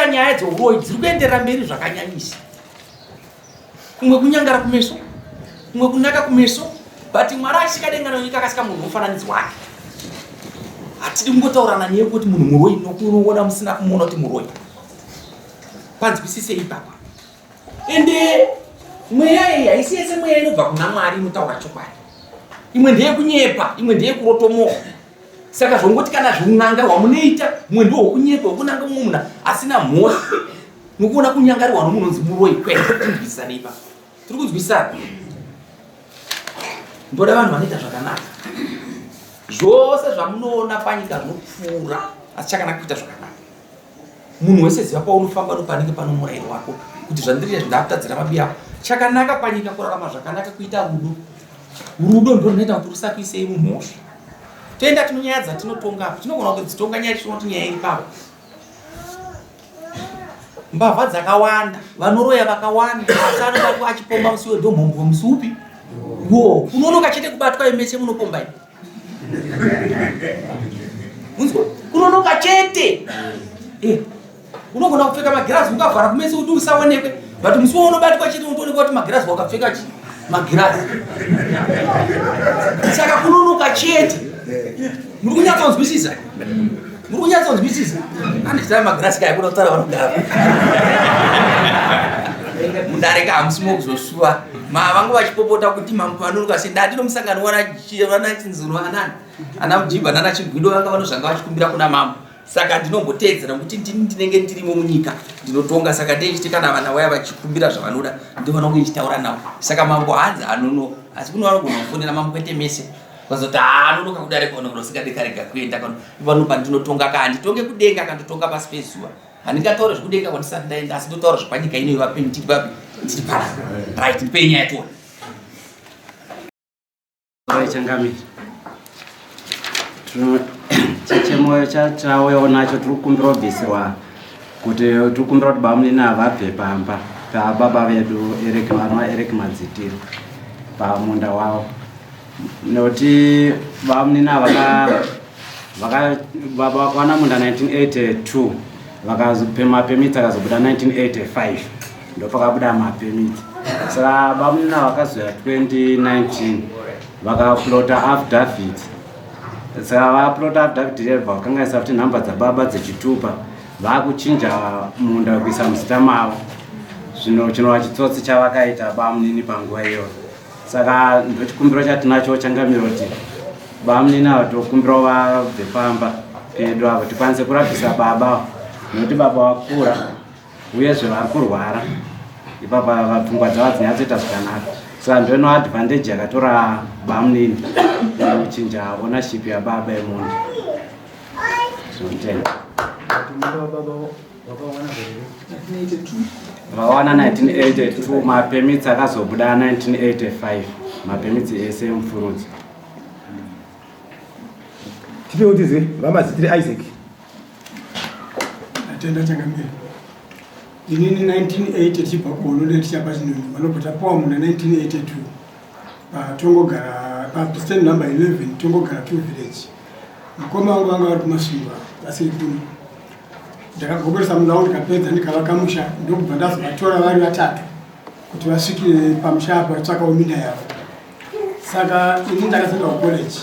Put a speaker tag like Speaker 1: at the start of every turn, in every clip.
Speaker 1: Nyaya dzouroi dziri kuendera mberi zvakanyanyisa. Kumwe kunyangara kumeso, kumwe kunaka kumeso, but Mwari achikadenga nenyika akasika munhu mufananidzo wake. Hatidi kungotaurana neye kuti munhu muroi nokuona musina kumuona kuti muroi. Panzwisise ipapa. Ende mweya iyi haisi yese mweya inobva kuna Mwari inotaura chokwadi. Imwe ndeye kunyepa, imwe ndeye kurotomoka. Saka zvongoti kana zviunanga hwamunoita mumwe ndiwo wokunyepa wokunanga mumwe asina mhosva nokuona kunyangarirwa nomunhu muroi kwete kunzwisisa neipa. Tiri kunzwisisa. Ndoda vanhu vanoita zvakanaka. Zvose zvamunoona panyika zvinopfuura asi chakanaka kuita zvakanaka. Munhu wese ziva paunofamba nopanenge pano murayiro wako kuti zvandiri zvindakutadzira mabi ako. Chakanaka panyika kurarama zvakanaka kuita rudo. Rudo ndiro runoita kuti rusakuisei mumhosva. Toenda tinonyaya dzatinotonga apo tinogona kudzitonga nyaya tinoti nyaya iri papo. Mbavha dzakawanda, vanoroya vakawanda, asi anobatwa achipomba musi wedhomhombo musi upi? Wo, unonoka chete kubatwa imese munopomba ini. Unzwa? Unonoka chete. Unogona kupfeka magirazi ukavhara kumese kuti usaonekwe, but musi unobatwa chete unotoonekwa kuti magirazi wakapfeka chi? Magirazi. Saka kunonoka chete. Muri kunyatsonzwisisa? Muri kunyatsonzwisisa? Anditaya magirazi kaya kuna kutaura vanogara. Mundareka hamusimo kuzoshuva. Vangu vachipopota kuti mambo vanonoka se ndati nomusangano wana chinzuro anani. Ana Mujibha nana Chigwindo vanga vanozvanga vachikumbira kuna mambo. Saka ndinombotedzera kuti ndinenge ndirimo munyika ndinotonga. Saka ndechiti kana vana vaya vachikumbira zvavanoda ndovanonge ndichitaura navo. Saka mambo haanzi anono asi kuno vanogona kufonera mambo kwete mese. Kwazoti anonoka kudarika ono usingadekarega kuenda kano panopa ndinotonga kana nditonge kudenga kana ndotonga pasi pezuva. Handingataure zvekudenga kwandisati ndaenda asi ndotaura zvepanyika ino vapeni tiri papi tiri para. Right ndipenya yatona.
Speaker 2: Changamira. Chechemo chauyawo nacho tiri kukumbira kubvisirwa kuti tiri kukumbira kuti bamunini vabve pamba pababa vedu WekuMadziwa pamunda wavo. Noti bamunini vakawana munda 1982 vakazopa mapemiti akazobuda 1985 ndopakabuda mapemiti. Saka bamunini vakazoya 2019 vakaplota affidavit. Saka vaplota affidavit rebva vakangaisa kuti nhamba dzababa dzechitupa vakuchinja munda kuisa muzita mavo. Zvino chinova chitsotsi chavakaita bamunini panguva iyoyo. Saka ndochikumbiro chatinacho changamira kuti bamunini tokumbirawo vabve pamba pedu avo tikwanise kurapisa baba nokuti baba wakura uyezve vari kurwara ipapa pfungwa dzavo dzinyatsoita zvakanaka. Saka ndoino advantage yakatora bamunini kuchinja ownership yababa emunda. Zvinotenga vakawana 1982 mapemiti akazobuda 1985 mapemiti ese emufurudzi.
Speaker 3: Tipeutize vamadzitire Isaac.
Speaker 4: Atenda changamira. Inini 1980 chibva kuholodendi chapa chinhu vanobva pawa muna 1982 tongogara pa stand number 11 tongogara 2 village. mukoma wangu wanga vari kumasviva asiri kuno ndakagoberesa munhu ndikapedza ndikavakamusha ndokubva ndazovatora vari vatatu kuti vasvikire pamusha apo vatsvakawo minda yavo. Saka ini ndakazoenda kucollege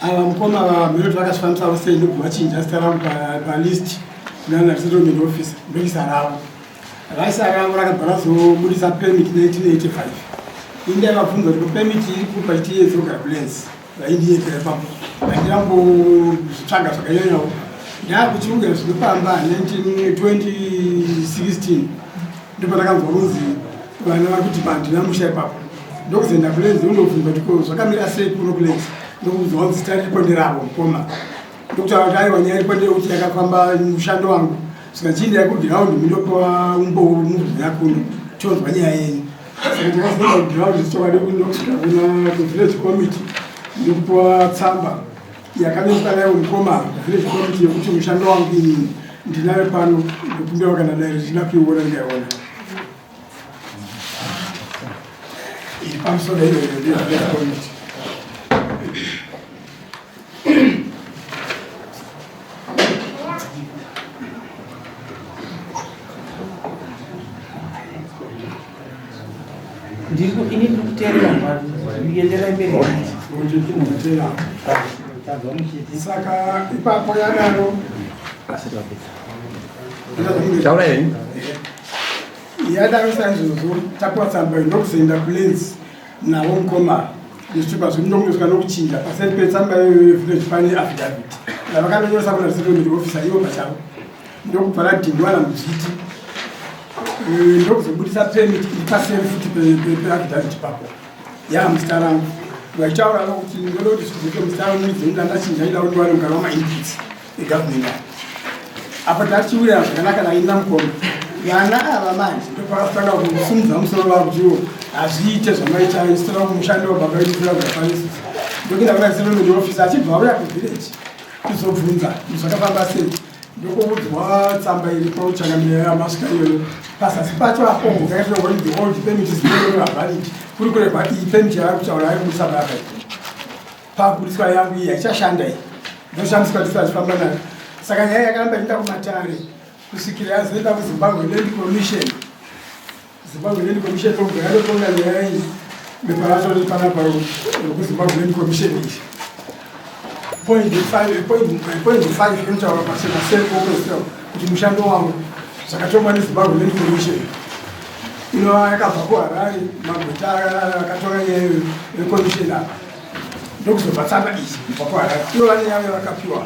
Speaker 4: ava mukoma vameroti vakazvifambisa sei ndobva vachinja zita rangu palist kunana resettlement officer ndoisa ravo. Vaisa ravo rakabva razobudisa permit 1985. Ini ndaivabvunza kuti permit iri kupa chitiye geographically vaindiyekera papo vandinambozvitsvaga zvakanyanyawo ndakuchiuga zvinopamba 2016 ndipo ndakanzwa kunzi vana vari kuti pandinamusha ipapo ndokuzoenda kulenzi undobvunza kuti zvakamira sei kuno kulenzi ndokubvunza kunzi zita riponde ravo mukoma ndokutaura kuti aiwa nyaya riponde kuti yakafamba mushando wangu saka chiindai kugiraundi mindopiwa umbomuvhira kuno tonzwa nyaya yenyu. Saka ndakazoenda kugiraundi zvichokwadi ndokusvika kuna kuvillage committee ndokupiwa tsamba yakanyorwa nayo mukoma village committee yekuti mushando wangu ini ndinayo pano ndokumbira kana dai richida kuiona ndaiona iri pamusoro iyoyo ndiyo village committee.
Speaker 1: ini ndikuteerera ndiendera mberi
Speaker 4: saka ipapo yadaro
Speaker 3: taura yenyu
Speaker 4: yadaro saizvozvo tapiwa tsamba ndokuzoenda kulenzi navo mukoma nezvitupa zvindongonosvika nokuchinja paseri petsamba yevillage pane affidavit yavakanonyoresa kuna resettlement officer ivo pachavo ndokubva radhindwana muzviti ndokuzobudisa permit iri paseri futi peaffidavit papo yaamuzita rangu vaitaura kuti ndoda kuti zvizoke muzita rangu mudzenda ndachinja ida kuti vari mugara wamainput egovernment apo tachiwira zvakanaka naina mukoma vana ava manje ndopakatanga kusumudza musoro wavo kutiwo hazviite zvamaita istora kumushando wababa vedu kuafanisi ndokuenda kuna resettlement officer achibva auya kuvillage kuzobvunza zvakafamba sei ndokoudzwa tsamba iripo changamira yamasvika iyoyo pasasi pacho apo dzakatirwa kuti the old permit is no longer valid kuri kuregwa iyi permit yava kutaura ari kubudisa baraka pakubudiswa yangu iyi haichashanda iyi ndoshandiswa tisazvifamba nayo. Saka nyaya yakaramba ichienda kumatare kusvikira yazoenda kuzimbabwe land commission. Zimbabwe land commission ndobva yadotonga nyaya iyi bepa racho ripanapa rokuzimbabwe land commission iyi point 5 emtaura pasina self kuti mushando wangu zvakatomwa nezimbabwe land commission inova yakabva kuharare magweta akatora nyaya yecommission apa ndokuzobva tsamba iyi kubva kuharare inova nenyaya yavakapiwa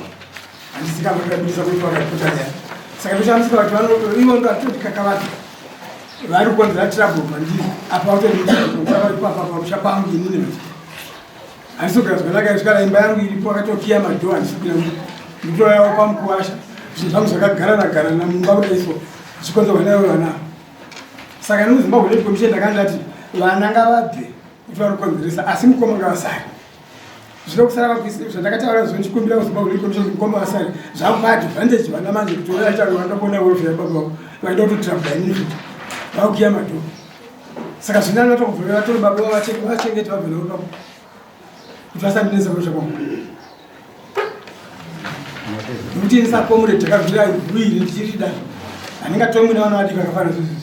Speaker 4: handisi kama kabisa kuti vakapota nyaya. Saka ndoshandisika kuti ivo ndo atoti kakavati vari kukonzera trouble mandiri apa autoipapapamusha pangu inini handisogara zvakanaka isvika imba yangu iripo akatokiya madho handisipina nditoyawo pamukuwasha zvinhu zvangu zvakagaranagara mumba kudaiso zvikonzerwa nayo vana. Saka nemuzimbabwe land commission ndakandati vana ngavabve kuti vari kukonzeresa asi mukoma ngavasari zvinokusara vakuisire zvandakataura zvo ndichikumbira kuzimbabwe land commission mukoma vasari zvamupa advantage vana manje kuti vandakuona welfare yababa vaida kutotrabula inini futi vakukiya madho. Saka zvinanotovhura vatori baba vachengeti vabve navo papo kuti vasandinesa kurusha kwangu nokuti ini sakomureti takabvira bhuiri ndichirida handingatomwi nevana vadiki vakafana zvizvizvi.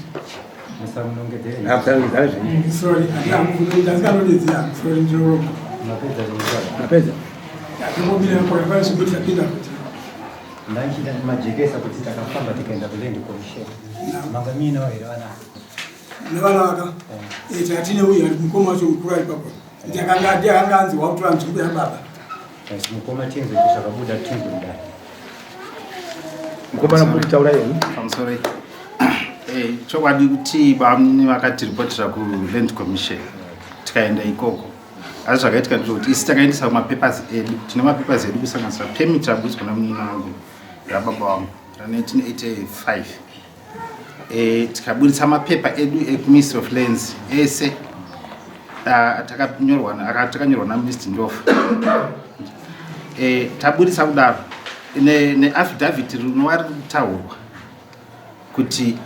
Speaker 4: Sorry, ndasinganodedzera sorry ndinoronga
Speaker 3: mapedza
Speaker 4: ndingobira kwakafana zvekuti tapinda kuti
Speaker 5: ndachida majekesa kuti takafamba tikaenda kuland commission mangamina here vana
Speaker 4: nevana vaka takatine uyu ari mukoma wacho mukuru ari papo ndakanga anziwa kuti vanhu zvikuya baba
Speaker 5: mukoma tenze zvakabuda tingu ndani
Speaker 3: mukoma kuti taura yenyu
Speaker 6: pamusoro chokwadi kuti vamwe vakatiripotera kuland commission tikaenda ikoko asi zvakaitika ndezvokuti isi takaendesa mapapers edu tine mapapers edu kusanganisira permit rabudiswa namunini wangu rababa wangu ra1985 tikabudisa mapepa edu ekuministry of lands ese takanyorwa naministry ndofa tabudisa kudaro neaffidavit rinova riri kutaurwa kuti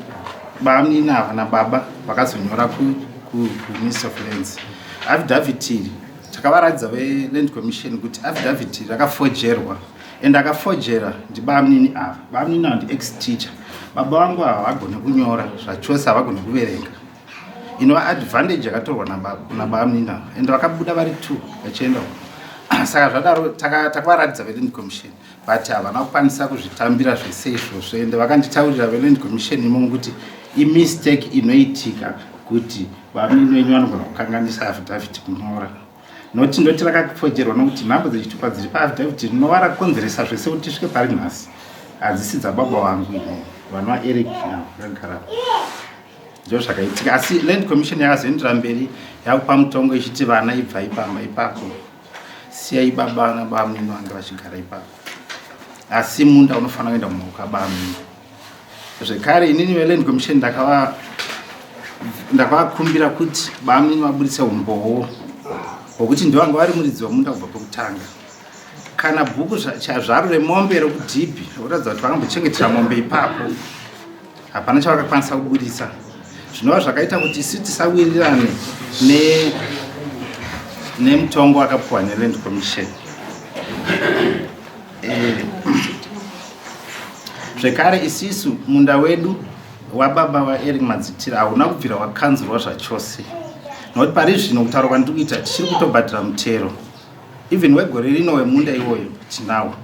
Speaker 6: bamunini ava nababa vakazonyora kuministry of lands. Affidavit iri takavaradza veland commission kuti affidavit rakafojerwa and akafojera ndibamnini ava. Bamnini ava ndi-ex teacher. Baba vangu ava vagone kunyora zvachose havagone kuverenga. Inova advantage yakatorwa nabamnini ava and vakabuda vari 2 vachienda saka zvadaro takavaradza veland commission but havana kukwanisa kuzvitambira zvese izvozvo ende vakanditaurira veland commission imomo kuti imistake inoitika kuti bamnini venyu vanogona kukanganisa affidavit kunyora noti ndoti rakafojerwa nokuti nhamba dzechitupa dziri paaffidavit rinova rakonzeresa zvese kuti tisvike pari nhasi hadzisi dzababa vangu ino vanhu vaeric vakagara ndo zvakaitika asi land commission yakazoendera mberi yakupa mutongo ichiti vana ibva ipamba ipapo siyai baba nabamnini vange vachigara ipapo asi munda unofanira kuenda mumaoko abamnini zvekare inini veland commission ndakavakumbira kuti bamnini vabudise umboo hwokuti ndivanga vari muridzi wemunda kubva pokutanga kana bhuku zvaro remombe rekudhibhi rokuratidza kuti vakambochengetera mombe ipapo hapana chavakakwanisa kubudisa zvinova zvakaita kuti isi tisawirirane nemutongo wakapiwa neland commission. Zvekare isisu munda wedu wababa WekuMadziwa hauna kubvira wakanzurwa zvachose nokuti pari zvino kutaura kwandiri kuita tichiri kutobhadhira mutero even wegore rino wemunda iwoyo tinawo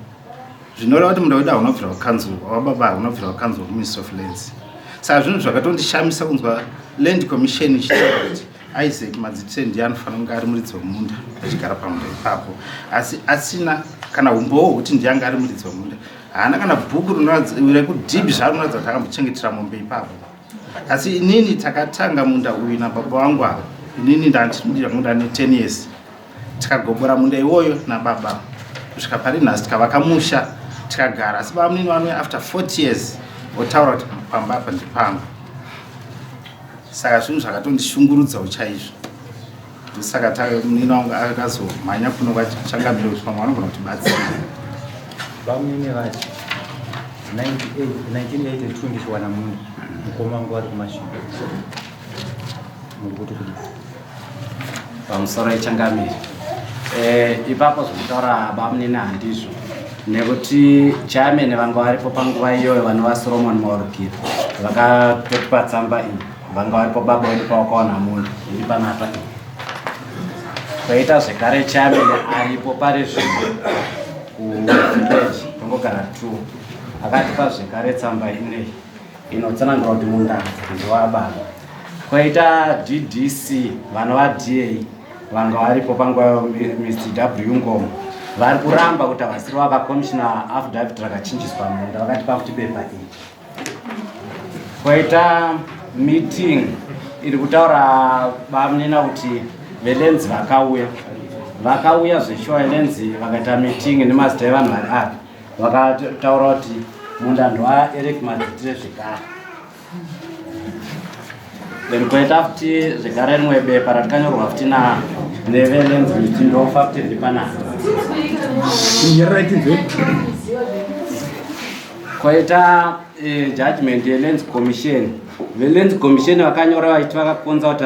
Speaker 6: zvinoreva kuti munda wedu hauna kubvira wakanzurwa wababa hauna kubvira wakanzurwa kuministry of lands. Saka zvinhu zvakatondishamisa kunzwa land commission ichitaura kuti Isaac Madziwa ndiye anofanira kunge ari muridzi wemunda achigara pamunda ipapo asi asina kana umboo hwekuti ndiye anga ari muridzi wemunda haana kana bhuku rekudhibhi zvaanoratidza kuti akambochengetera mombe ipapo asi inini takatanga munda uyu nababa vangu ava inini ndandichimudira munda ne 10 years tikagobora munda iwoyo nababa kusvika pari nhasi tikavaka musha tikagara asi bamnini vanouya after 40 years otaura kuti pamba apa ndipangu saka zvinhu zvakatondishungurudzawo chaizvo ndosaka munini wangu akazomhanya kuno kwachangamire kuti pamwe vanogona kutibatsira.
Speaker 5: Bamnini vachi 1982 ndichiwana munda mukoma wangu ari kumashingo murikuti kudi
Speaker 2: pamusoro ichangamire ipapo zvokutaura bamnini handizvo nekuti chairman vanga varipo panguva iyoyo vanova Solomon Maurukira vakatotipa tsamba iyi vanga varipo baba vedu pawakawana munda iri panapa iyi kwaita zvekare chairman aripo pari zvino kuvillage tongogara 2 akatipa zvekare tsamba ineyi inotsanangura kuti munda ndewababa kwaita DDC vanova DA vanga varipo panguva Mr. W Ngomo vari kuramba kuti havasiri vakakomishina affidavit rakachinjiswa munda vakatipa kuti bepa iyi kwaita meeting iri kutaura bamnina kuti velenzi vakauya zveshuwa velenzi vakaita meeting nemazita evanhu vari api vakataura kuti munda ndowaEric Madziwa zvekare then kwaita futi zvekare rimwe bepa ratikanyorwa futi nevelenzi meeting ndofa futi riri panapa kwaita judgment yelands commission velands commission vakanyora vaiti vakakonza kuti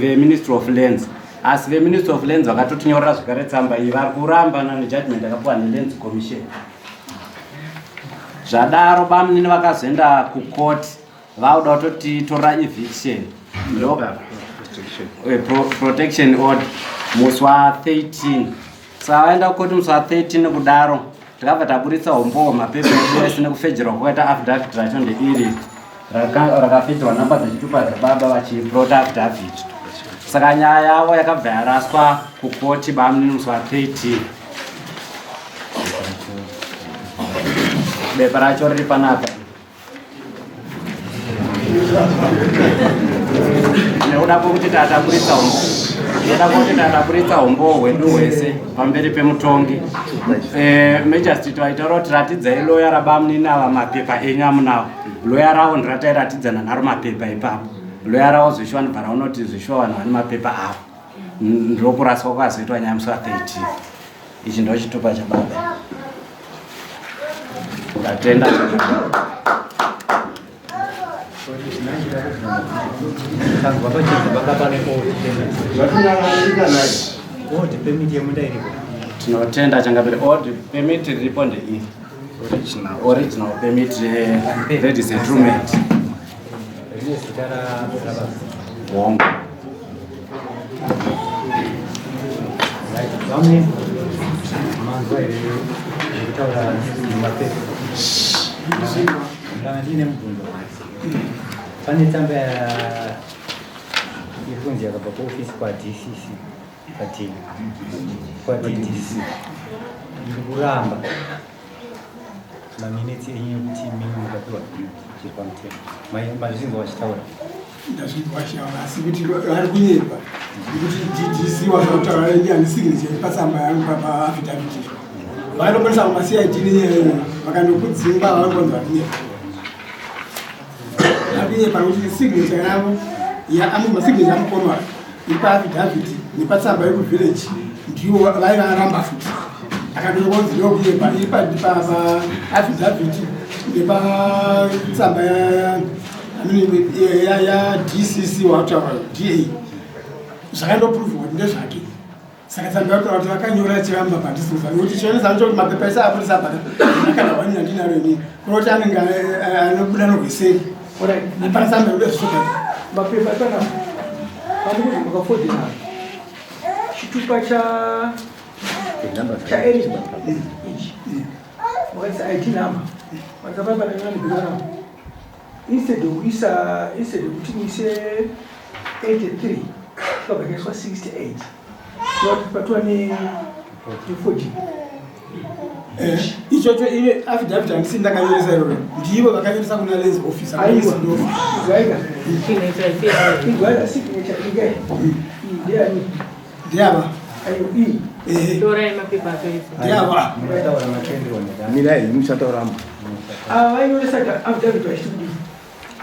Speaker 2: veministry of lands asi veministry of lands vakatotinyorera zvekare tsamba iyi vari kurambana nejudgment yakapiwa nelands commission. Zvadaro bamnini vakazoenda kukoti vauda kutotitora eviction protection order musi wa13 saka vaenda kukoti musi wa13 kudaro tikabva taburitsa hombowo mapepa edu ese nekufejerwa kwakaita affidavit racho ndeiri rakafejerwa namba dzechitupa dzababa vachiprota affidavit saka nyaya yavo yakabva yaraswa kukoti bamnini musi wa13 bepa racho riri panapa nekuda kwokuti tataburitsa hombowo hwedu hwese pamberi pemutongi majesty taitaura kuti ratidzai loya rabamnini ava mapepa enyu amunawo loya ravo ndiratairatidzana naro mapepa ipapo loya ravo zveshuwa ndibva raunoti zveshuwa vanhu vane mapepa avo ndokuraswa kwazoitwa nyaya musi wa13 ichi ndo chitupa chababa ndatenda
Speaker 5: Old permit yemunda iripo.
Speaker 2: Tinotenda changapere old permit riripo ndei original permit ready settlement
Speaker 5: Rine sitara baba.
Speaker 2: wongo.
Speaker 5: Right. Bamwe. Manzo iri kutaura mapepa. Na ndine mbundo. Pane tamba irikunzi yakabva kuofisi kwa DCC patini kwa DDC ndikuramba maminitsi enyu kuti mimi mukapiwa chipamutemo mazvinzi wachitaura
Speaker 4: ndazvivashaura asi kuti ari kunyepa kuti DDC wazvautaura ndiani signature patsamba yangu paaffidavit vanokwanisa kumasiyaiti nenyaya iyoyo vakandokudzinga vanokwanza vatinyepa akunyepa nokuti signature yavo masignature amukonwa ipaaffidavit nepatsamba yekuvillage ndiwo vaivaramba futi akadokonzi ndokunyepa ipaaffidavit nepatsamba ya DCC wataura DA zvakandopruviwa kuti ndezvake saka tsamba yakutora kuti vakanyora chiramba padisisa nokuti chionesa nocho kuti mapepa ese apolisa abata akana wani andinaro inini kunoti anenge anobuda norweseri nepatsamba yekuda zvisoka
Speaker 7: mapepa kana pamukuti makafodhera chitupa cha Eric wakaisa ID number makapapa nanyanigirana instead kuti muise 83 kwabakaiswa 68 patwa ne 40
Speaker 4: ichocho ive affidavit handisi ndakanyoresa iroro ndivo vakanyoresa kuna lens office
Speaker 7: igwaida signature ingai ndiani
Speaker 4: ndiava
Speaker 8: Torai mapepa apese.
Speaker 4: ndiava
Speaker 5: mutaura matendero
Speaker 3: mirai muchatauramba
Speaker 7: vainyoresa affidavit vachitudi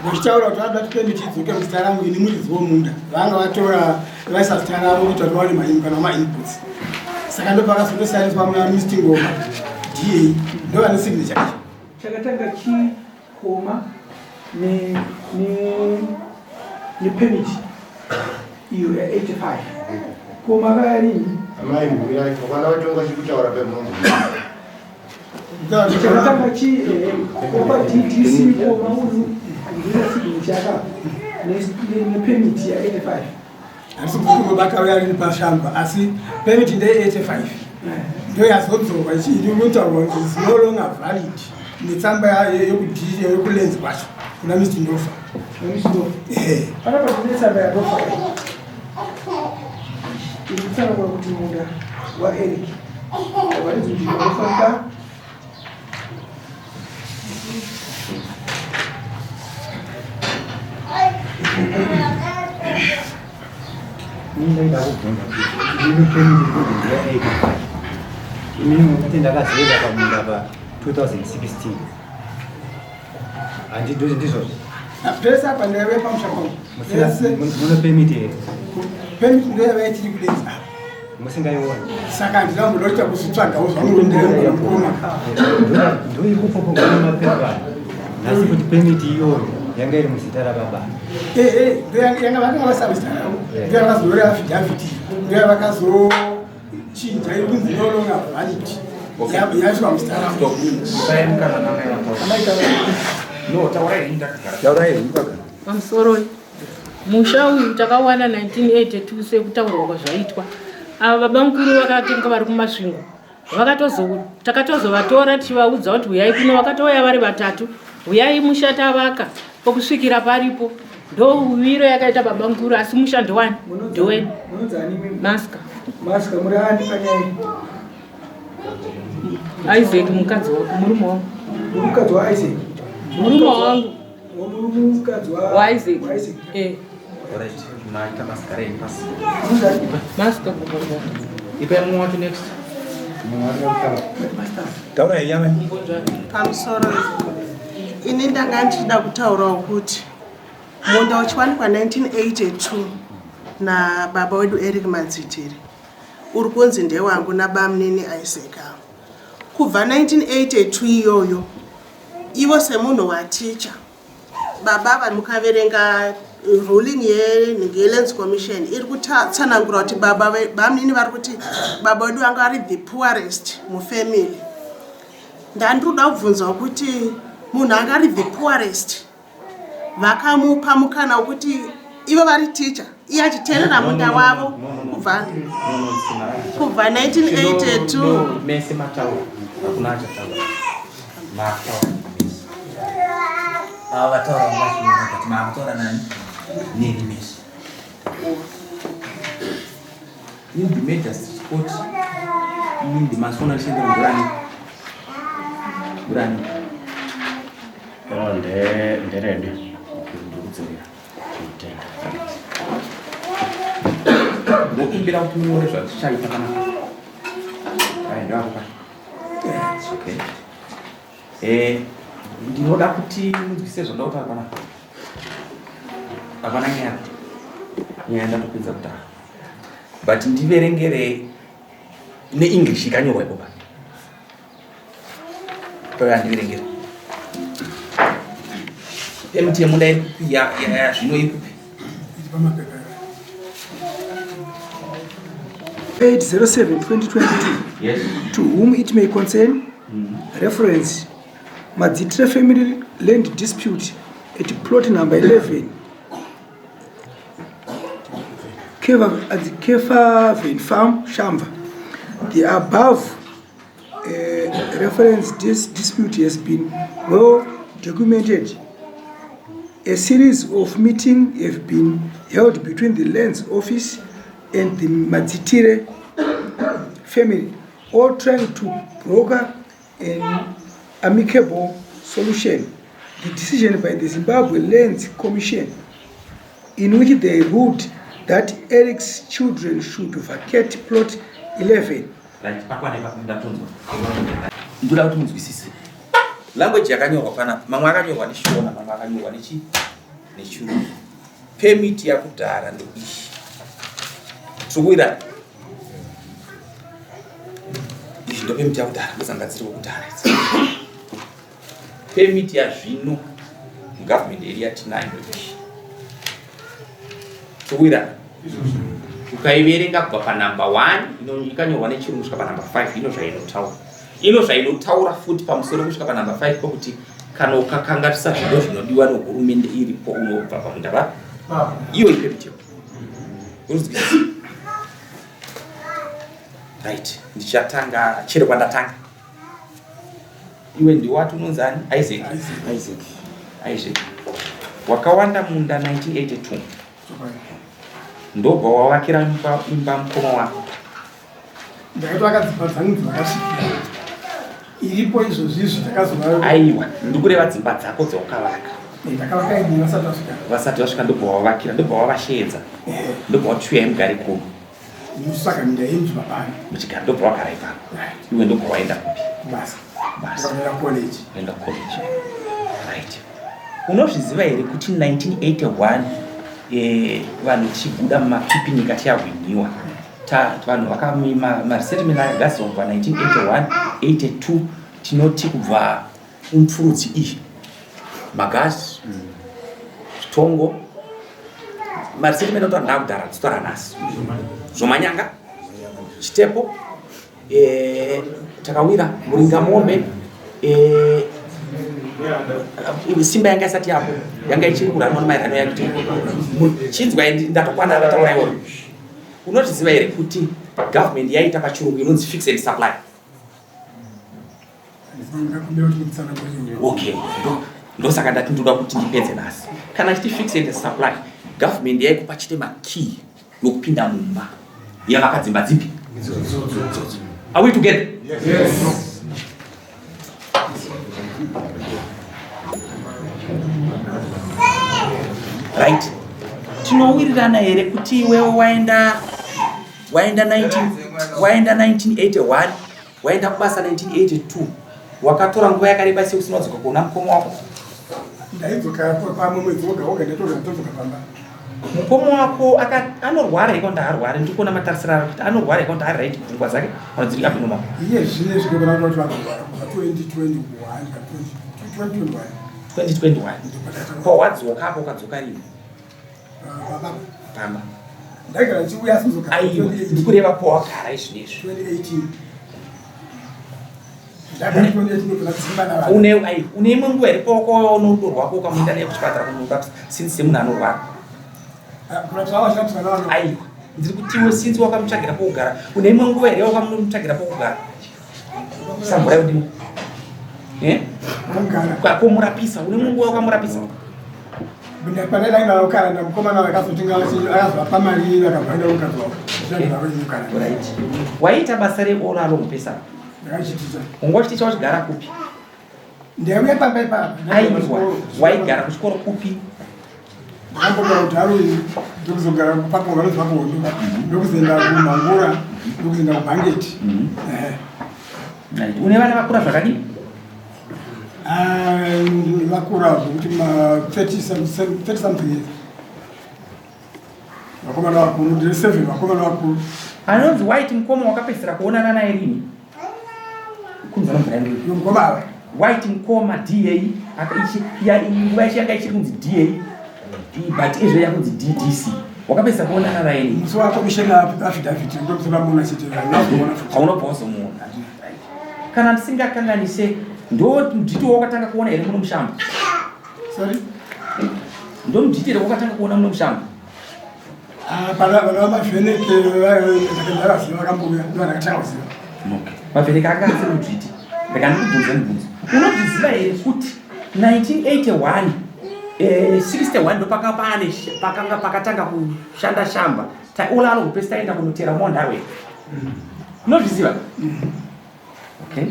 Speaker 4: vachitaura kuti vada tipemiti idzoke muzita rangu ini muridzi womunda vanga vatora vaisa zita ravo kuti vanowane kana mainputs saka ndopakazondosainiswa muamisting over DA ndo vane signature
Speaker 7: chakatanga chikoma nepermit iyo ya 85 koma kayarini chakatanga chikopa DDC koma unu andina signature yaka nepermit ya 85
Speaker 4: handisi kukumobata uyarini pashamba asi permit ndeye-85 ndo yazodzoka ichinotaurwa kuti is no longer valid netsamba yokulenzi kwacho kuna Mr. Ndofa
Speaker 7: panapa tinetsamba yadofa iri kutsanangura kuti munda waEric wavaridzi kuti vanofamba
Speaker 5: ndaida kubvunza kuti ine permit iri ya 85 imini mukuti ndakazoenda pamunda pa 2016 handidoti ndizvozvo
Speaker 4: pese apa ndaive pamushapangu
Speaker 5: muno permit here
Speaker 4: permit ndoyavaitiri kudenzi apa
Speaker 5: musingaiona
Speaker 4: saka ndinambodoita kuzvitsvagawo zvamurondeamukoma
Speaker 5: ndoikupopo kuna mapepa nhasi kuti permit iyoyo yanga iri muzita rababa
Speaker 4: yanga vakanga vasavizita ravo ndoya vakazoreva affidavit ndoya vakazochinja iri kunzi no longer valid yaiswa muzita ravo
Speaker 3: taurai
Speaker 8: Pamusoro musha uyu takawana 1982 sekutaurwa kwazvaitwa. Ava baba mukuru vakatenga vari kumasvingo. Takatozovatora tichivaudza kuti uyai kuno, vakatouya vari vatatu. Uyai musha tavaka pokusvikira paripo. Ndo uwiro yakaita baba mukuru asi musha ndowani? Ndoweni. Maska.
Speaker 7: Maska muri ani panyai?
Speaker 8: Isaac mukadzi wako murume wangu.
Speaker 7: Mukadzi wa Isaac.
Speaker 8: Murume wangu.
Speaker 7: Mukadzi wa
Speaker 8: Isaac.
Speaker 1: Alright, unaita maska rei pasi.
Speaker 8: Maska kubonga.
Speaker 1: Ipa muwatu next.
Speaker 3: taurai yame
Speaker 9: Pamusoro ini ndanga ndichida kutaurawo kuti munda wachiwanikwa 1982 nababa wedu Eric Madzitiri uri kunzi ndewangu nabamnini Isaac. Kubva 1982 iyoyo ivo semunhu waticha baba vari mukaverenga ruling yelands commission iri kutsanangura kuti bamini vari kuti baba wedu vanga vari the poorest mufamily. Ndandoda kubvunzwa kuti munhu anga ari the poorest vakamupa mukana wekuti ivo vari teacher iye achiterera munda wavo kubva 1982
Speaker 1: mese matauro hakuna achataura ava vataura kuti maakutaura nani nini mese indi major sport indi masona risende mugurani gurani
Speaker 2: nderede ndikudzirira
Speaker 1: ngokumbira kuti muone zvatichaita kana aendaapa ndinoda kuti munzwise zvoda kuti hapana nyaya ndatopedza kutara but ndiverengere neEnglish ikanyorwa ipo pano toya ndiverengere emiti yemunda iri kupi zvino iri kupi
Speaker 7: 807-2022
Speaker 1: yes
Speaker 7: to whom it may concern. Reference Madzitire family land dispute at plot number 11 at the Kefaven farm Shamba. The above reference this dispute has been well documented. A series of meetings have been held between the lands office and the Madzitire family, all trying to broker an amicable solution. The decision by the Zimbabwean Lands Commission, in which they ruled that Eric's children should vacate plot 11.
Speaker 1: ndoda kuti munzwisise language yakanyorwa panapa mamwe akanyorwa neshona mamwe akanyorwa nechirungu. Permit yakudhara ndoishi tsuwira izvi ndo permit yakudhara musangadziri wekudhara permit yazvino government iri yatinayo ndoishi tsuwira ukaiverenga kubva panumber 1 ikanyorwa nechirungu kusvika panumber 5 ino zvainotaura futi pamusoro kusvika panumber 5 pokuti kana ukakangatisa zvinhu zvinodiwa nehurumende iripo unobva pamunda iwe ipemitiyo unozwisisa right. Ndichatanga chero kwandatanga iwe ndiwati unonzani Isaac wakawanda munda 1982 ndobva wavakira imba mukoma wako
Speaker 4: iripo izvozvizvi takazova
Speaker 1: aiwa ndikureva dzimba dzako dzaukavaka vasati vasvika ndobva wavakira ndobva wavasheedza ndobva watsvuya mugari kuno
Speaker 4: saka minda yenyu mabani
Speaker 1: muchigara ndobva wagara ipapo iwe ndobva waenda kupi enda college right. Unozviziva here kuti 1981 vanhu tichiguda mumapipinika tiyahwiniwa vanhu maresettlement akagadzirwa 1981 82 tinoti kubva umfurudzi iyi magazi zvitongo maresettlement otora ndakudhara dzitora nhasi zvomanyanga chitepo takawira muringa mombe simba yanga isati yapo yanga ichiri kuranwa nemaerano yakuti chinzwa ndatokwana ndataura iwo unotiziva here kuti government yaita pachirungu inonzi fixed supply. Okay, ndosaka ndati ndoda kuti ndipedze nhasi kana chiti fixed supply government yaikupa chite makey yokupinda mumba yavakadzimba dzipi. Are we together?
Speaker 7: Yes.
Speaker 1: Right. Tinowirirana here kuti wewe waenda 1981 waenda kubasa 1982 wakatora nguva yakareba sei usina kudzoka kuona mukoma wako.
Speaker 4: Ndaidzoka pamwe mwedzi woga woga ndatoda ndodzoka pamba.
Speaker 1: Mukoma wako anorwara iko ndaarwara ndikuona matarisira kuti anorwara iko ndaari right pfungwa dzake anodziri api nomako.
Speaker 4: Iye zvine zvikobana kuti vanhu 2021
Speaker 1: kwa wadzoka hapo ukadzoka rini Pamba.
Speaker 7: Ndagara chiuya sizokara.
Speaker 1: Aiwa, ndikureva pawagara izvinezvi.
Speaker 7: 2018. Ndagara 2018 kudzimba na vanhu.
Speaker 1: Une imwe nguva iri paunondo rwako ukamuenda naye kuchipatara kunorapisa since munhu anorwara. Aiwa, ndiri kutiwo since wakamutsvagira pokugara. Une imwe nguva here wakamutsvagira pokugara. Sambura yodini. Kumurapisa, une imwe nguva wakamurapisa.
Speaker 7: Bunda panela ina lokala na mkomana wakazotinga akazvapa mari vakabvaenda ukazwa.
Speaker 1: Right. Waita basa reora romupesa.
Speaker 7: Ndakachitisa.
Speaker 1: Ungochitisa wachigara kupi?
Speaker 7: Ndauya pamba ipapo.
Speaker 1: Aiwa, waigara kuchikoro kupi?
Speaker 7: Ndakambogara kuTaruri, ndokuzogara papo vanozwa kuhondo, ndokuzoenda kuMangura, ndokuzoenda kuBhangeti.
Speaker 1: Right. Une vana vakura zvakadini?
Speaker 7: Vakura zvokuti 30 something years. Vakomana vakuru, ndiri 7 vakomana vakuru.
Speaker 1: Anonzi White mukoma wakapedzisira kuonana naye rini? Kunzana mbrandi.
Speaker 7: Mukoma
Speaker 1: White mukoma DA nguva yacho yanga ichiri kunzi DA but izvo yakunzi DDC. Wakapedzisira kuonana naye rini?
Speaker 7: Musi wakomishena affidavit ndokuzovamuona chete
Speaker 1: haunobva wazomuona. Kana ndisingakanganise ndo mudhiti wakatanga kuona here muno mushamba.
Speaker 7: Sorry?
Speaker 1: Ndo mudhiti here wakatanga kuona muno mushamba.
Speaker 7: Vana vamavheneke ndakandaraziva vakambuya ndo vandakatanga kuziva.
Speaker 1: Mavheneke anga asiri mudhiti. Ndakandikubvunza mubvunzo. Unozviziva here kuti 1981 61 ndo pakanga pakatanga kushanda shamba. Ulalo kupesa taenda kunotera mondawe. Unozviziva? Okay.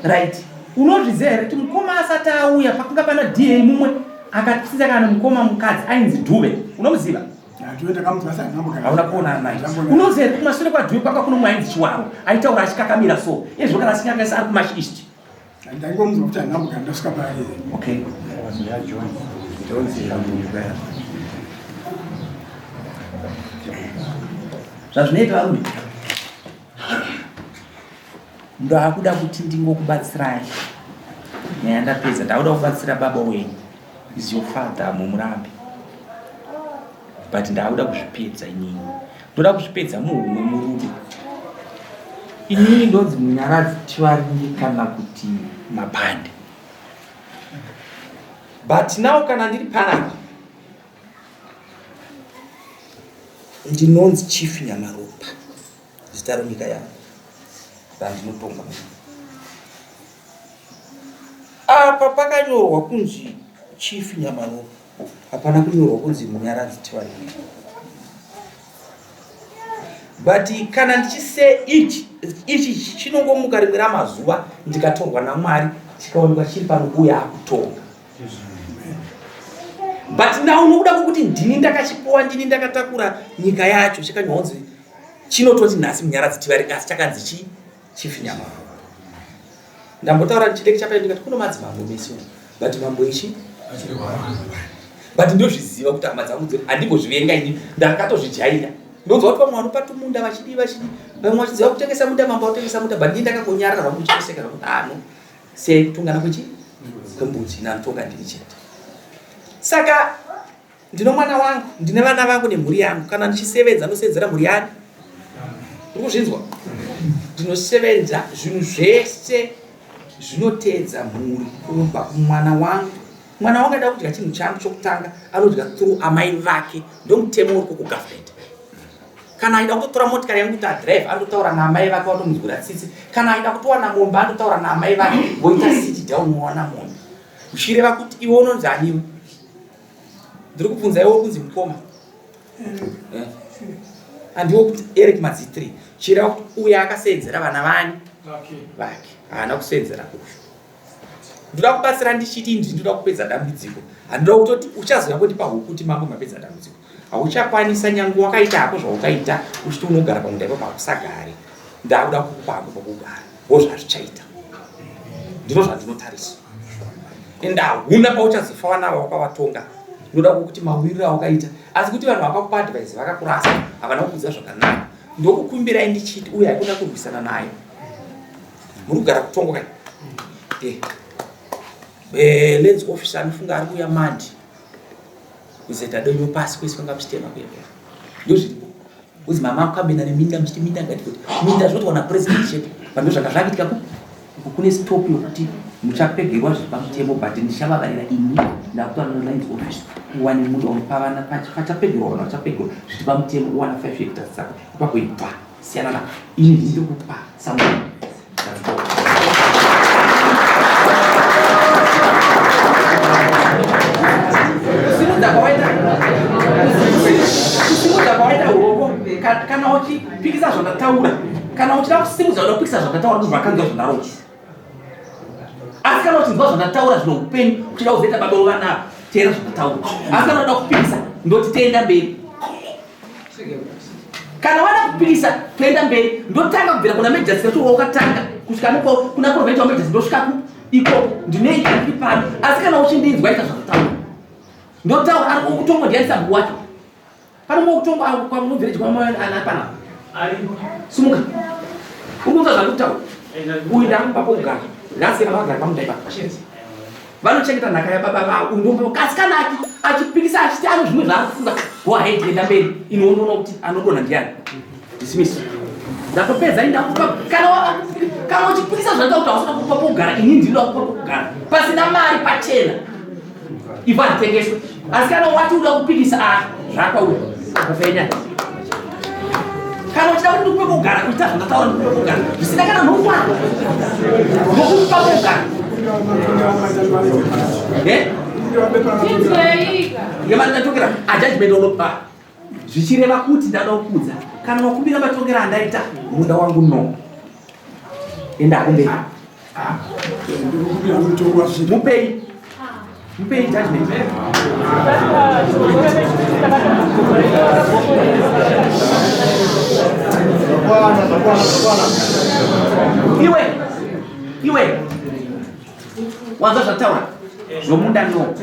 Speaker 1: Right. Unozviziva here kuti mukoma asati auya pakanga pana DA mumwe akatsinza kana mukoma mukadzi ainzi Dube. Unomuziva? Hauna kuona naye. Unoziva here kuti kumashure kwaDube kwanga kuno mumwe ainzi Chiwaro aitaura achikakamira so. Izvo kana asinganga ari kuMash East.
Speaker 7: Ndangomuzwa kuti anambuka ndasvika pari.
Speaker 1: Okay. Zvazvinoita varume. Ndakuda kuti ndingokubatsirai. Ndapedza ndakuda kubatsira baba wenyu. Is your father mumurambi. But ndakuda kuzvipedza inini. Ndoda kuzvipedza muhumwe murume. Inini ndonzi munyaradzi Tivaringi kana kuti Mapande. But now kana ndiri panapa ndinonzi Chief Nyamaropa. Zita renyika yangu. Ndinotonga. Apa pakanyorwa kunzi Chief Nyamaropa. Hapana kunyorwa kunzi munyaradzi Tivaringi. But kana ndichise ichi chinongomuka rimwe ramazuva ndikatorwa naMwari chikaonekwa chiri pano uya akutonga. But now nokuda kwokuti ndini ndakachipuwa ndini ndakatakura nyika yacho chakanyonzi chinototi nhasi munyaradzi Tivaringi asi chakanzi Chief Nyamaropa. Ndambotaura ndichideki chapai ndikati kuno madzimambo mese but mambo ichi but ndozviziva kuti hama dzangu handimbozvivenga ini ndakatozvijaira. Ndonzwa kuti pamwe vanopata munda vachidi vamwe vachiziva kutengesa munda mambo otengesa munda but ndini ndakangonyarara vamuchitosekera kuti ano setungana kwembudzi nanotonga ndiri chete. Saka ndino mwana wangu, ndine vana vangu nemhuri yangu. Kana ndichisevenza ndosevenzera mhuri yangu. Uri kuzvinzwa? Ndinosevenza zvinhu zvese zvinotedza mhuri kubva kumwana wangu. Mwana wangu ada kudya chinhu changu chokutanga anodya through amai vake. Ndomutemo uri kugovernment. Kana aida kutotora motikari yangu kuti adrive andotaura naamai vake vatomunzwira tsitsi. Kana aida kutowana mombe andotaura naamai vake voita sit down nowana mombe. Uchireva kuti iwe unonzi aniwe. Ndiri kubvunza iwe kunzi mukoma. Andiwo kuti Eric Madzitri. Chireva kuti uya akasenzera vana vani vake. Haana kusenzera kusho. Ndoda kubatsira ndichiti ndinoda kupedza dambudziko. Handinoda kutoti uchazoya kuti pahuku kuti mambo mapedza dambudziko. Hauchakwanisa nyangu wakaita hako zvaukaita uchiti unogara pamunda ipapo hakusagare. Ndakuda kukupa hako pokugara. Wozvazvichaita. Ndino zvandinotarisa. Enda huna pauchazofa vana vawakawatonga. Ndoda kuti mawiriro awakaita. Asi kuti vanhu vakakupa advice vakakurasa havana kukuudza zvakanaka. Ndokukumbirai ndichiti uya hakuna kurwisana naye. Muri kugara kutongo kai. Lens officer anofunga ari kuuya Mandi. kuzoita donyo pasi kuiswa ngapsitema kwepera ndozviripo uzi mama akabena neminda mchiti minda ngati kuti minda zvoti wana presidentship pamwe zvakazvakitika kune stop yokuti muchapegerwa zvipamutemo but ndichavavarira ini ndakutana lines office uwane muda unopavana pachapegerwa kana vachapegerwa zviti pamutemo uwana 5 hectares dzako ipakuipa siyana na ini ndiri kupa samuni kusimudza kwawaita urombo kana uchipikisa zvandataura kana uchida kusimudza uda kupikisa zvandataura ndozvakanzwa zvonaroti asi kana uchinzwa zvandataura zvino upenyu uchida kuzoita baba vana teera zvandataura asi kana uda kupikisa ndoti toenda mberi kana wada kupikisa toenda mberi ndotanga kubvira kuna majors towa ukatanga kusvika kuna proveta wa majors ndosvika ikoko ndinoita pano asi kana uchindinzwa ita zvandataura ndotaura ari kutongo ndianisa mbu wacho pano mukutongo kwa muvillage kwa mwana anapana sumuka ukunza zvandikutaura uyu ndamupa pogara ngasika vagara pamudaipa vanochengeta nhaka yababa vavo undombo kasi kana achipikisa achiti ano zvimwe zvaanofunga go ahead enda mberi inoonona kuti anodonha ndiani dismiss ndatopedza indakupa kana uchipikisa zvandauta usina kupa pogara ini ndinoda kupa pogara pasina mari pachena ivo anditengeswe asi kana wati uda kupikisa zvakauya kufenya kana uchida kuti ndikupe kugara kuita zvandataura ndikupe kugara zvisina kana nokwana nokupa kugara ngemandatongera ajudgment unopa zvichireva kuti ndada kukudza kana makumbira matongera andaita munda wangu no enda akumberi mupei mupei judgment iwe wanza zvataura zvomunda no